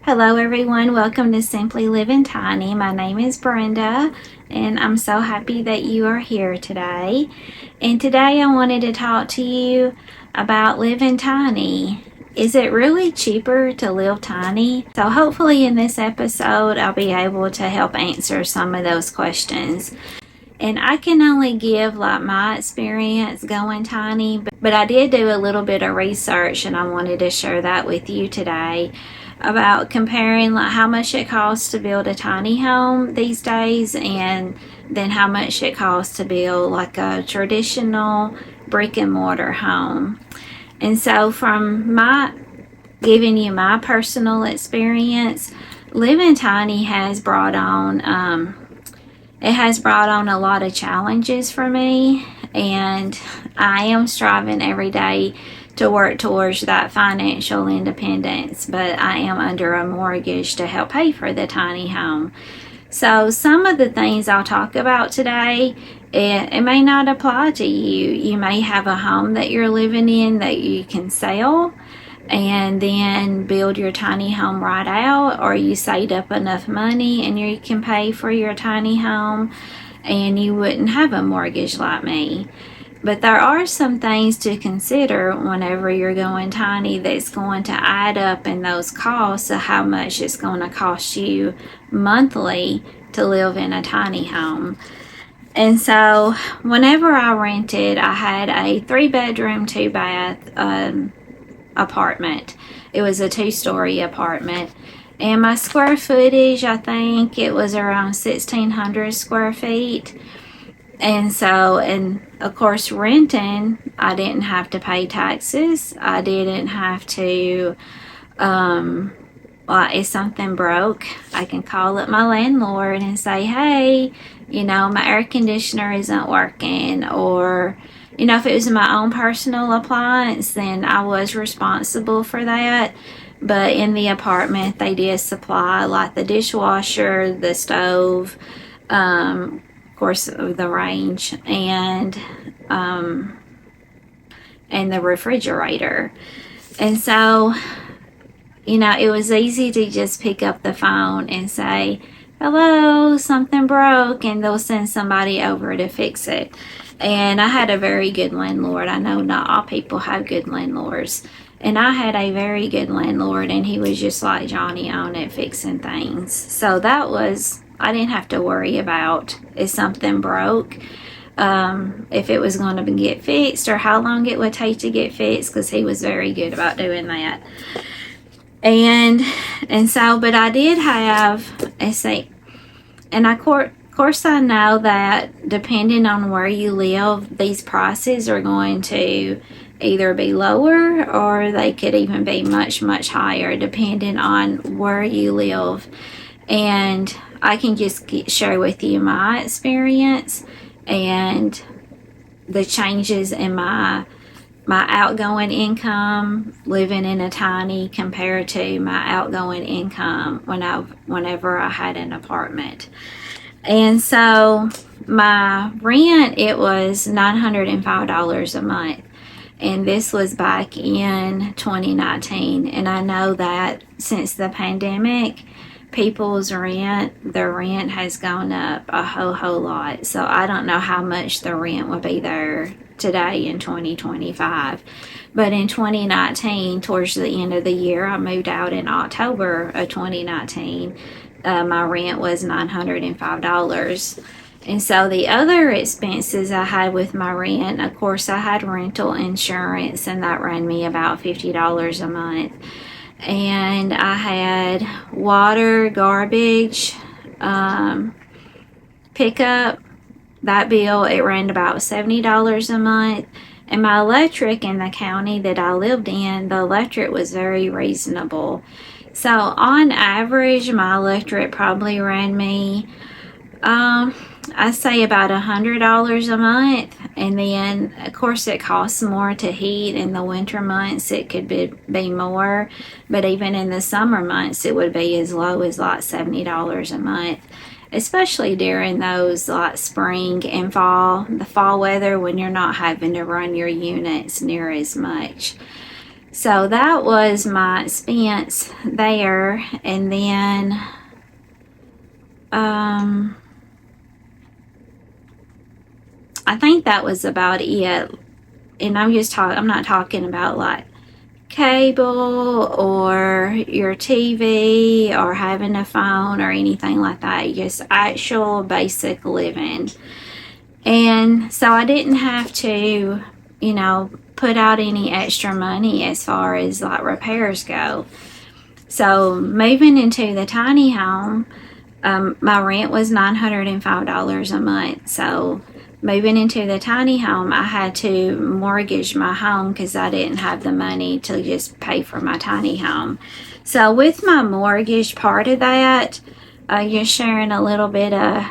Hello everyone, welcome to Simply Living Tiny. My name is Brenda and I'm so happy that you are here today. And today I wanted to talk to you about living tiny. Is it really cheaper to live tiny? So hopefully in this episode I'll be able to help answer some of those questions. And I can only give like my experience going tiny, but I did do a little bit of research and I wanted to share that with you today about comparing like how much it costs to build a tiny home these days and then how much it costs to build like a traditional brick and mortar home. And so from my giving you my personal experience, living tiny has brought on a lot of challenges for me, and I am striving every day to work towards that financial independence, but I am under a mortgage to help pay for the tiny home. So some of the things I'll talk about today, it may not apply to you. You may have a home that you're living in that you can sell and then build your tiny home right out, or you saved up enough money and you can pay for your tiny home and you wouldn't have a mortgage like me. But there are some things to consider whenever you're going tiny that's going to add up in those costs of how much it's going to cost you monthly to live in a tiny home. And so whenever I rented, I had a 3-bedroom, 2-bath apartment. It was a 2-story apartment, and my square footage, I think it was around 1,600 square feet. And so, and of course, renting, I didn't have to pay taxes. I didn't have to, if something broke, I can call up my landlord and say, hey, my air conditioner isn't working, or if it was my own personal appliance, then I was responsible for that. But in the apartment, they did supply like the dishwasher, the stove, of course, the range, and the refrigerator. And so, it was easy to just pick up the phone and say, hello, something broke, and they'll send somebody over to fix it. And I had a very good landlord. I know not all people have good landlords. And I had a very good landlord, and he was just like Johnny on it, fixing things. So that was, I didn't have to worry about if something broke, if it was going to get fixed or how long it would take to get fixed, because he was very good about doing that. And so, but I did have of course, I know that depending on where you live, these prices are going to either be lower or they could even be much, much higher depending on where you live. And I can just share with you my experience and the changes in my outgoing income living in a tiny compared to my outgoing income whenever I had an apartment. And so my rent, it was $905 a month. And this was back in 2019. And I know that since the pandemic, their rent has gone up a whole lot. So I don't know how much the rent will be there today in 2025. But in 2019, towards the end of the year, I moved out in October of 2019. My rent was $905. And so the other expenses I had with my rent, of course, I had rental insurance, and that ran me about $50 a month. And I had water, garbage, pickup. That bill, it ran about $70 a month. And my electric in the county that I lived in, the electric was very reasonable. So on average, my electric probably ran me, I say about $100 a month. And then, of course, it costs more to heat. In the winter months, it could be more. But even in the summer months, it would be as low as like $70 a month, especially during those like spring and the fall weather when you're not having to run your units near as much. So that was my expense there. And then I think that was about it. And I'm not talking about like cable or your TV or having a phone or anything like that. Just actual basic living. And so I didn't have to, put out any extra money as far as like repairs go. So moving into the tiny home, my rent was $905 a month. So moving into the tiny home, I had to mortgage my home because I didn't have the money to just pay for my tiny home. So with my mortgage part of that, you're sharing a little bit of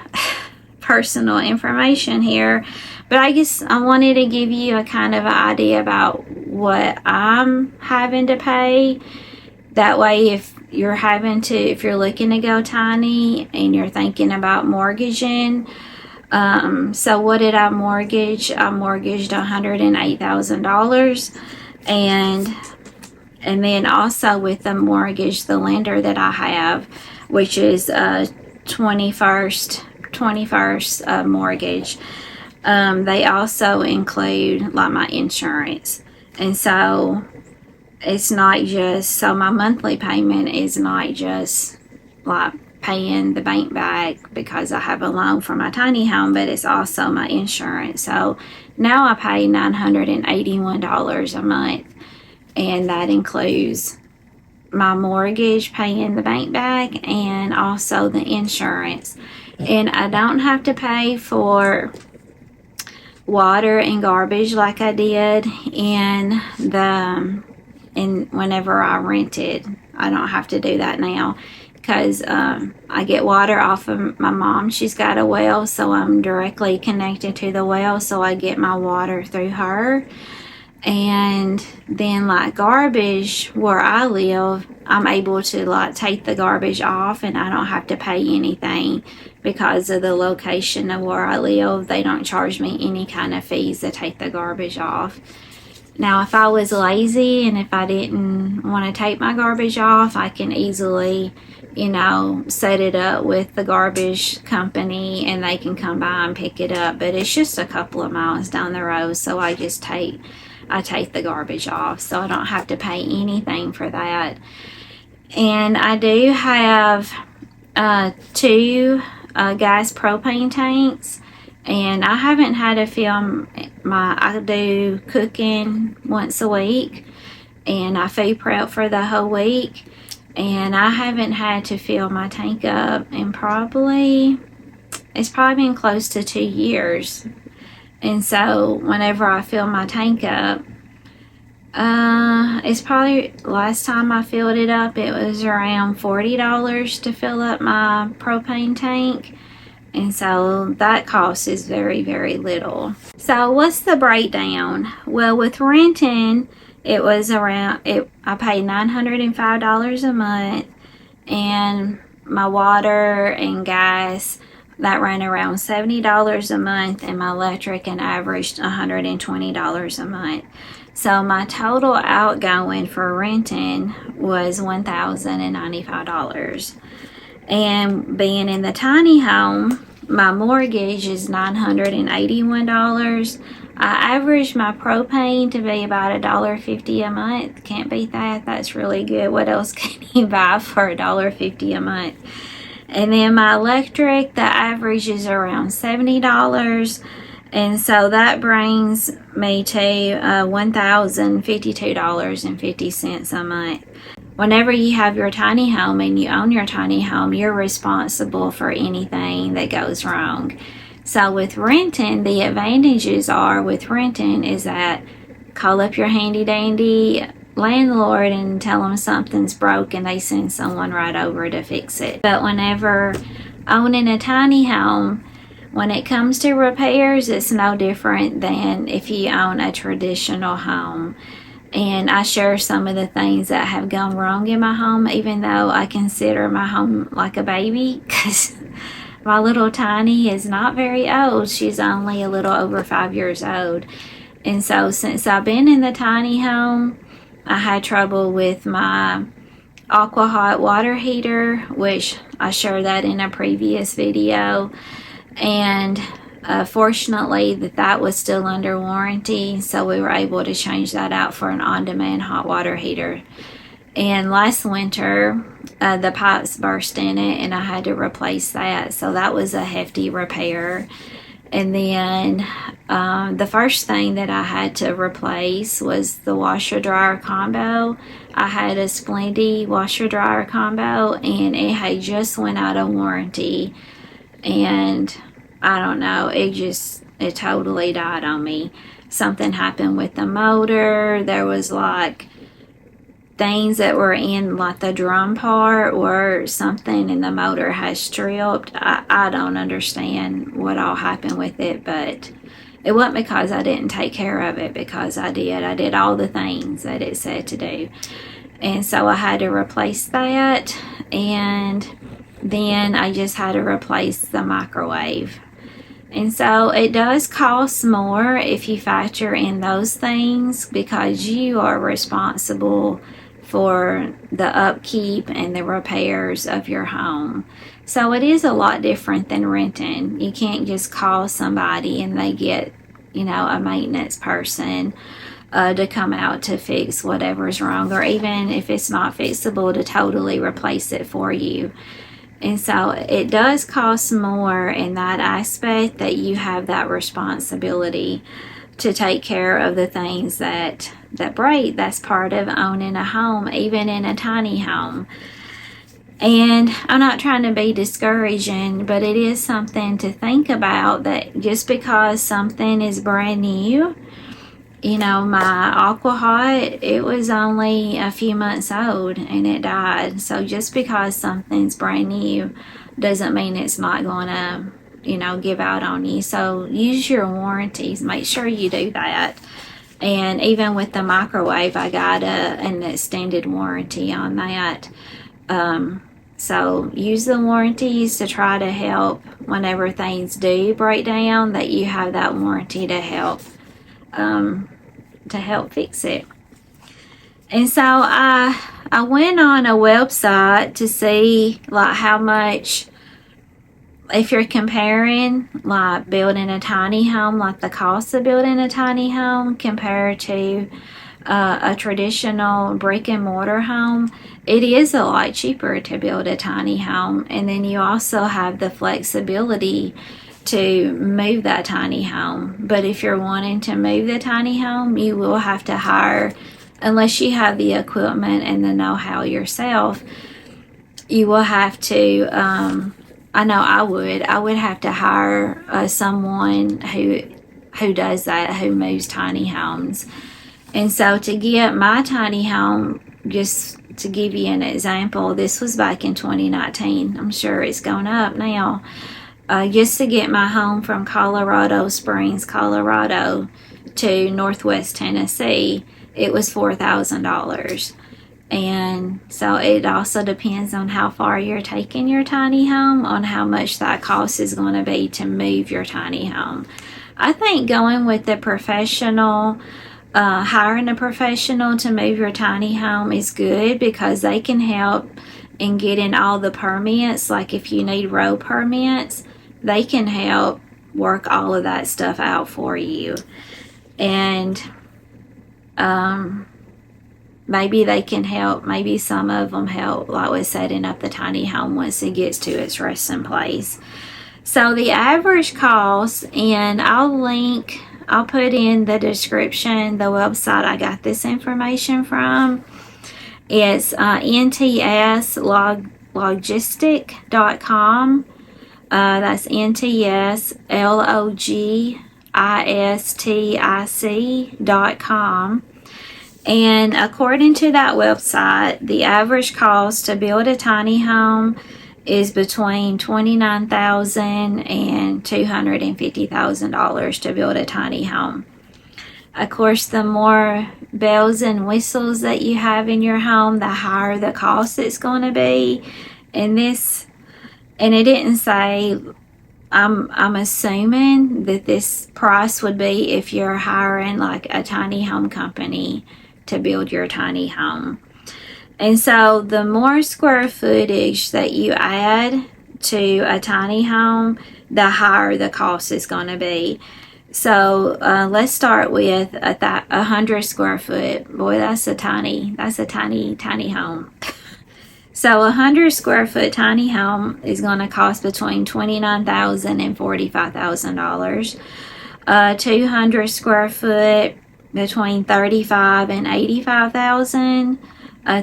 personal information here, but I guess I wanted to give you a kind of idea about what I'm having to pay. That way, if you're looking to go tiny and you're thinking about mortgaging, so what did I mortgage? I mortgaged $108,000, and then also with the mortgage, the lender that I have, which is 21st mortgage, they also include like my insurance. And so it's not just, so my monthly payment is not just like paying the bank back because I have a loan for my tiny home, but it's also my insurance. So now I pay $981 a month, and that includes my mortgage, paying the bank back, and also the insurance. And I don't have to pay for water and garbage like I did whenever I rented. I don't have to do that now because I get water off of my mom. She's got a well, so I'm directly connected to the well, so I get my water through her. And then like garbage, where I live, I'm able to like take the garbage off, and I don't have to pay anything because of the location of where I live. They don't charge me any kind of fees to take the garbage off. Now, if I was lazy and if I didn't want to take my garbage off, I can easily, set it up with the garbage company and they can come by and pick it up. But it's just a couple of miles down the road, so I take the garbage off, so I don't have to pay anything for that. And I do have 2 gas propane tanks. And I haven't had to fill I do cooking once a week, and I food prep for the whole week, and I haven't had to fill my tank up in it's probably been close to 2 years. And so whenever I fill my tank up, it's probably, last time I filled it up, it was around $40 to fill up my propane tank. And so that cost is very, very little. So what's the breakdown? Well, with renting, it was I paid $905 a month, and my water and gas, that ran around $70 a month, and my electric and averaged $120 a month. So my total outgoing for renting was $1,095. And being in the tiny home, my mortgage is $981. I average my propane to be about $1.50 a month. Can't beat that. That's really good. What else can you buy for $1.50 a month? And then my electric, the average is around $70. And so that brings me to $1,052.50 a month. Whenever you have your tiny home and you own your tiny home, you're responsible for anything that goes wrong. So with renting, the advantages with renting is that call up your handy dandy landlord and tell them something's broke, and they send someone right over to fix it. But whenever owning a tiny home, when it comes to repairs, it's no different than if you own a traditional home. And I share some of the things that have gone wrong in my home, even though I consider my home like a baby, because my little Tiny is not very old. She's only a little over 5 years old. And so since I've been in the tiny home, I had trouble with my Aqua Hot water heater, which I shared that in a previous video, and fortunately that was still under warranty, so we were able to change that out for an on-demand hot water heater. And last winter the pipes burst in it and I had to replace that, so that was a hefty repair. And then the first thing that I had to replace was the washer dryer combo. I had a Splendide washer dryer combo and it had just went out of warranty, and I don't know, it totally died on me. Something happened with the motor. There was like things that were in like the drum part or something, and the motor has stripped. I don't understand what all happened with it, but it wasn't because I didn't take care of it, because I did all the things that it said to do. And so I had to replace that, and then I just had to replace the microwave. And so it does cost more if you factor in those things, because you are responsible for the upkeep and the repairs of your home. So it is a lot different than renting. You can't just call somebody and they get, a maintenance person to come out to fix whatever's wrong, or even if it's not fixable, to totally replace it for you. And so it does cost more in that aspect, that you have that responsibility to take care of the things that break. That's part of owning a home, even in a tiny home. And I'm not trying to be discouraging, but it is something to think about, that just because something is brand new, my Aqua Hot, it was only a few months old and it died. So just because something's brand new doesn't mean it's not going to, give out on you. So use your warranties. Make sure you do that. And even with the microwave, I got an extended warranty on that. So use the warranties to try to help whenever things do break down, that you have that warranty to help fix it. And so I went on a website to see like how much, if you're comparing like building a tiny home, like the cost of building a tiny home compared to a traditional brick and mortar home, it is a lot cheaper to build a tiny home. And then you also have the flexibility to move that tiny home. But if you're wanting to move the tiny home, you will have to hire, unless you have the equipment and the know-how yourself, you will have to, I know I would have to hire someone who does that, who moves tiny homes. And so to get my tiny home, just to give you an example, this was back in 2019. I'm sure it's gone up now. Just to get my home from Colorado Springs, Colorado to Northwest Tennessee, it was $4,000. And so it also depends on how far you're taking your tiny home, on how much that cost is going to be to move your tiny home. I think going with the professional, hiring a professional to move your tiny home is good, because they can help in getting all the permits. Like if you need road permits, they can help work all of that stuff out for you. And maybe they can help, maybe some of them help like with setting up the tiny home once it gets to its resting place. So the average cost, and I'll put in the description the website I got this information from. It's ntslogistic.com. That's ntslogistic.com. And according to that website, the average cost to build a tiny home is between $29,000 and $250,000 to build a tiny home. Of course, the more bells and whistles that you have in your home, the higher the cost it's going to be. And it didn't say, I'm assuming that this price would be if you're hiring like a tiny home company to build your tiny home. And so the more square footage that you add to a tiny home, the higher the cost is going to be. So let's start with 100 square foot. Boy, that's a tiny home. So 100 square foot tiny home is going to cost between $29,000 and $45,000. 200 square foot between $35,000 and $85,000.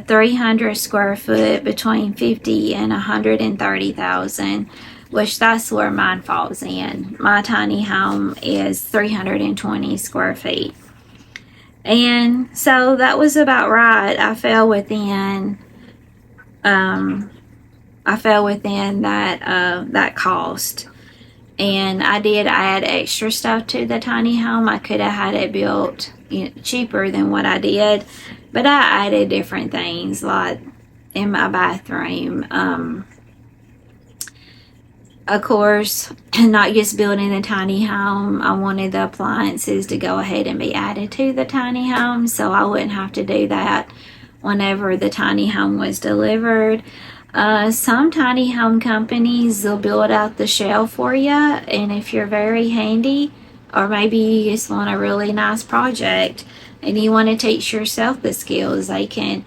300 square foot between $50,000 and $130,000, which that's where mine falls in. My tiny home is 320 square feet. And so that was about right. I fell within that cost. And I did add extra stuff to the tiny home. I could have had it built cheaper than what I did, but I added different things like in my bathroom. Of course, not just building a tiny home, I wanted the appliances to go ahead and be added to the tiny home, so I wouldn't have to do that whenever the tiny home was delivered. Some tiny home companies will build out the shell for you, and if you're very handy, or maybe you just want a really nice project and you want to teach yourself the skills, they can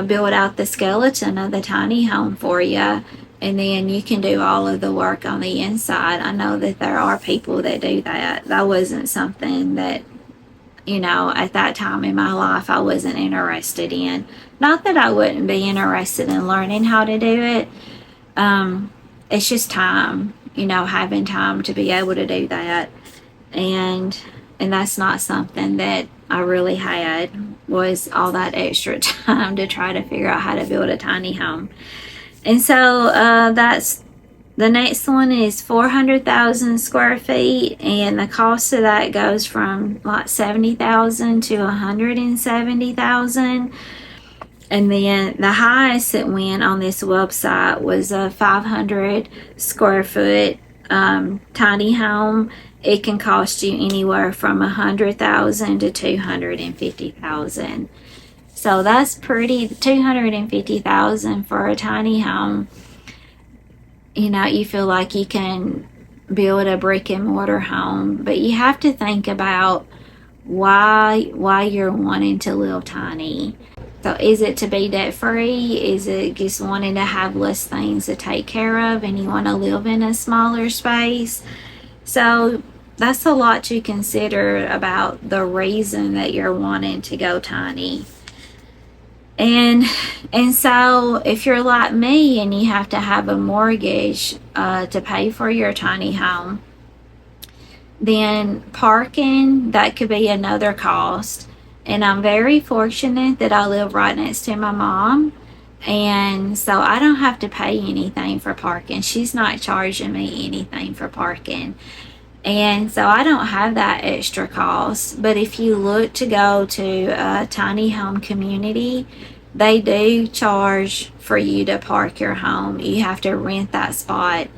build out the skeleton of the tiny home for you, and then you can do all of the work on the inside. I know that there are people that do that. That wasn't something that, at that time in my life I wasn't interested in. Not that I wouldn't be interested in learning how to do it. It's just time, having time to be able to do that. And that's not something that I really had, was all that extra time to try to figure out how to build a tiny home. And so that's the next one is 400,000 square feet, and the cost of that goes from like $70,000 to $170,000. And then the highest it went on this website was a 500 square foot tiny home. It can cost you anywhere from $100,000 to $250,000. So that's pretty. $250,000 for a tiny home. You feel like you can build a brick and mortar home, but you have to think about why you're wanting to live tiny. So is it to be debt free? Is it just wanting to have less things to take care of and you want to live in a smaller space? So that's a lot to consider about the reason that you're wanting to go tiny. And so if you're like me and you have to have a mortgage to pay for your tiny home, then parking, that could be another cost. And I'm very fortunate that I live right next to my mom, and so I don't have to pay anything for parking. She's not charging me anything for parking. And so I don't have that extra cost. But if you look to go to a tiny home community, they do charge for you to park your home. You have to rent that spot.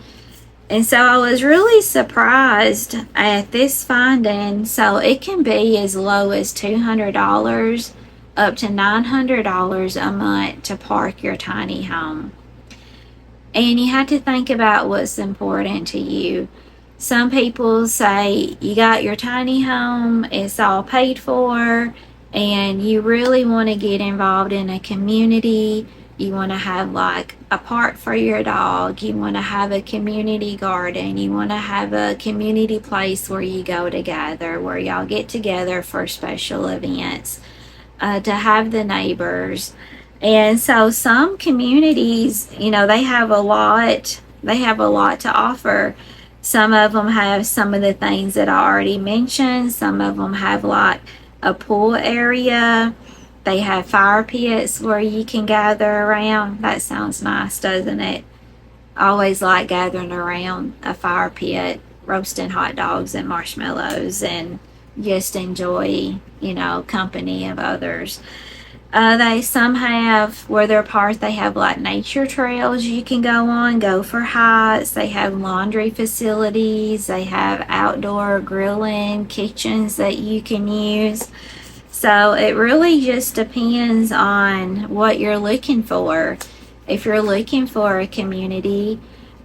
And so I was really surprised at this finding. So it can be as low as $200 up to $900 a month to park your tiny home. And you have to think about what's important to you. Some people say you got your tiny home, it's all paid for, and you really want to get involved in a community. You want to have like a park for your dog. You want to have a community garden. You want to have a community place where you go together, where y'all get together for special events, to have the neighbors. And so some communities, they have a lot to offer. Some of them have some of the things that I already mentioned. Some of them have like a pool area. They have fire pits where you can gather around. That sounds nice, doesn't it? I always like gathering around a fire pit, roasting hot dogs and marshmallows, and just enjoy, company of others. Some have, where they're parked, they have like nature trails you can go on, go for hikes. They have laundry facilities. They have outdoor grilling kitchens that you can use. So it really just depends on what you're looking for. If you're looking for a community,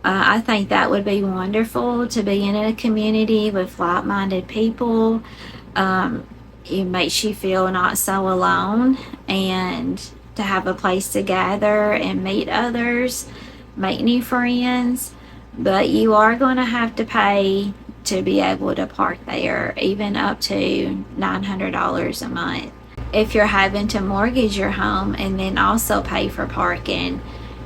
I think that would be wonderful to be in a community with like-minded people. It makes you feel not so alone, and to have a place to gather and meet others, make new friends. But you are going to have to pay to be able to park there, even up to $900 a month. If you're having to mortgage your home and then also pay for parking,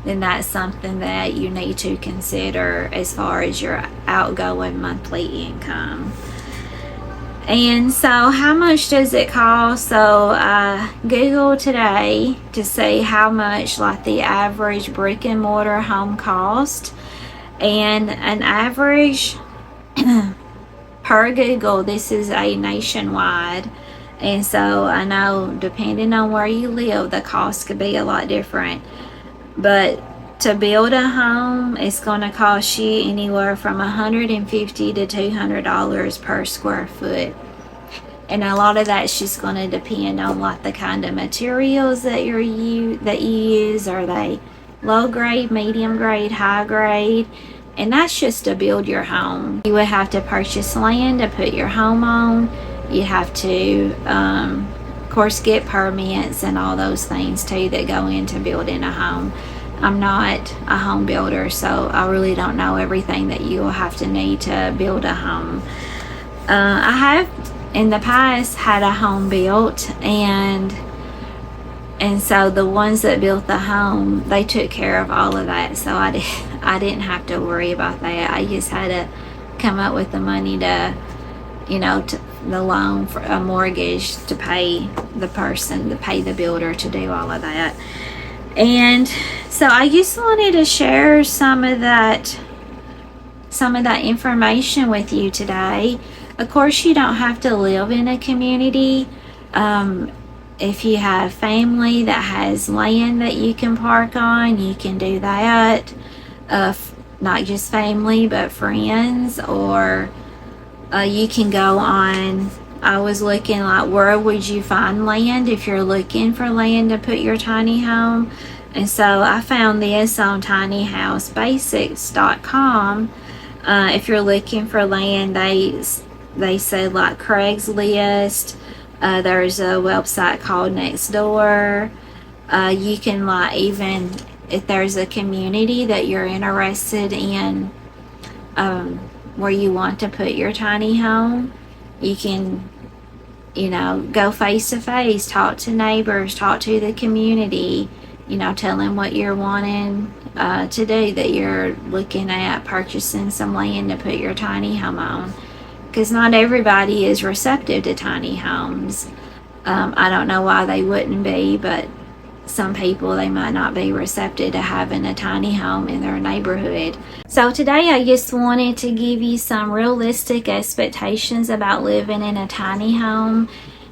then that's something that you need to consider as far as your outgoing monthly income. And so how much does it cost? So I Googled today to see how much like the average brick and mortar home cost. And an average per Google, this is a nationwide. And so I know depending on where you live, the cost could be a lot different. But to build a home, it's going to cost you anywhere from $150 to $200 per square foot. And a lot of that's just going to depend on like the kind of materials that you use. Are they low grade, medium grade, high grade? And that's just to build your home. You would have to purchase land to put your home on. You have to, of course, get permits and all those things too that go into building a home. I'm not a home builder, so I really don't know everything that you will have to need to build a home. I have in the past had a home built, and so the ones that built the home, they took care of all of that, so I didn't have to worry about that. I just had to come up with the money to, the loan for a mortgage to pay the builder to do all of that. And so I just wanted to share some of that information with you today. Of course, you don't have to live in a community. If you have family that has land that you can park on, you can do that. Not just family, but friends, or you can go on. I was looking like, where would you find land if you're looking for land to put your tiny home? And so I found this on tinyhousebasics.com. If you're looking for land, they said like Craigslist. There's a website called Nextdoor. You can like, even if there's a community that you're interested in, where you want to put your tiny home, you can, go face to face, talk to neighbors, talk to the community, tell them what you're wanting to do, that you're looking at purchasing some land to put your tiny home on. Because not everybody is receptive to tiny homes. I don't know why they wouldn't be, but some people, they might not be receptive to having a tiny home in their neighborhood. So today I just wanted to give you some realistic expectations about living in a tiny home,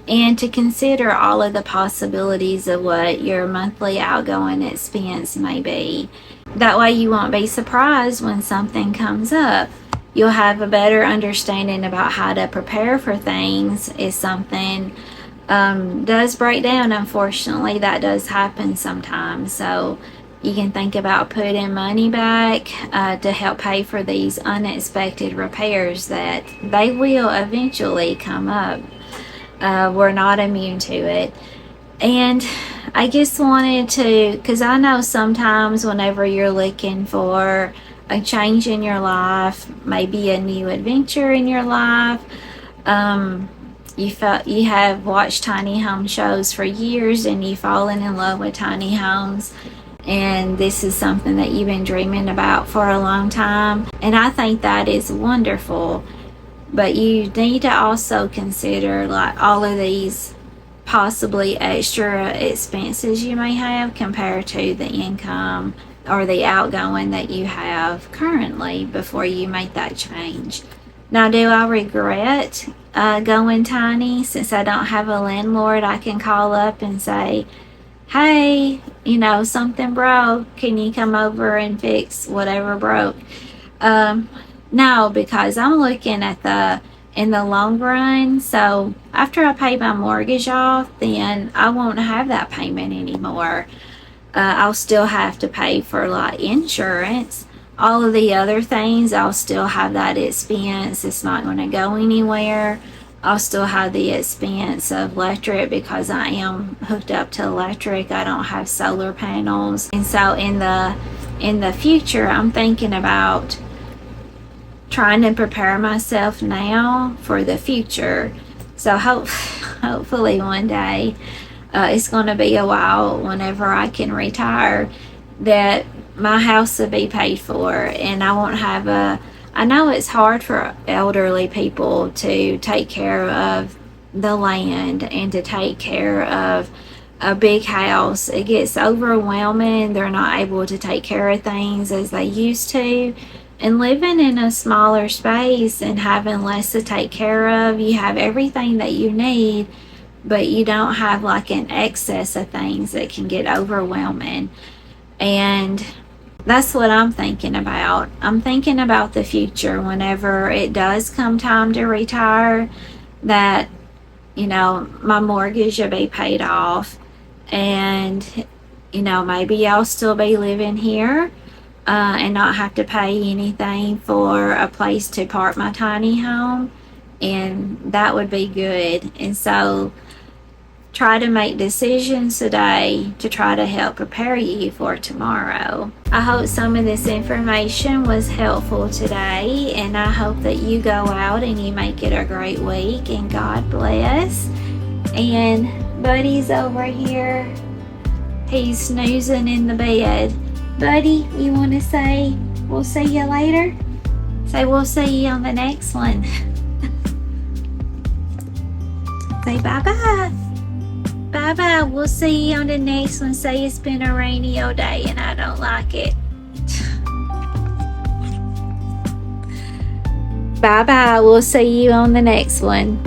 and to consider all of the possibilities of what your monthly outgoing expense may be. That way you won't be surprised when something comes up. You'll have a better understanding about how to prepare for things if something does break down. Unfortunately, that does happen sometimes. So you can think about putting money back to help pay for these unexpected repairs that they will eventually come up. We're not immune to it. And I just wanted to, because I know sometimes whenever you're looking for a change in your life, maybe a new adventure in your life, you have watched tiny home shows for years and you've fallen in love with tiny homes, and this is something that you've been dreaming about for a long time, and I think that is wonderful. But you need to also consider like all of these possibly extra expenses you may have compared to the income or the outgoing that you have currently before you make that change. Now, do I regret going tiny? Since I don't have a landlord I can call up and say, hey, something broke, can you come over and fix whatever broke? No, because I'm looking at the in the long run. So after I pay my mortgage off, then I won't have that payment anymore. I'll still have to pay for like insurance. All of the other things, I'll still have that expense. It's not going to go anywhere. I'll still have the expense of electric because I am hooked up to electric. I don't have solar panels. And so in the future, I'm thinking about trying to prepare myself now for the future. So hopefully one day, it's going to be a while whenever I can retire, that my house will be paid for and I won't have I know it's hard for elderly people to take care of the land and to take care of a big house. It gets overwhelming. They're not able to take care of things as they used to. And living in a smaller space and having less to take care of, you have everything that you need, but you don't have like an excess of things that can get overwhelming. And that's what I'm thinking about. I'm thinking about the future whenever it does come time to retire, that, my mortgage will be paid off and, maybe I'll still be living here and not have to pay anything for a place to park my tiny home. And that would be good. And so try to make decisions today to try to help prepare you for tomorrow. I hope some of this information was helpful today, and I hope that you go out and you make it a great week, and God bless. And Buddy's over here. He's snoozing in the bed. Buddy, you want to say we'll see you later? Say we'll see you on the next one. Say bye-bye. Bye-bye. We'll see you on the next one. Say it's been a rainy old day and I don't like it. Bye-bye. We'll see you on the next one.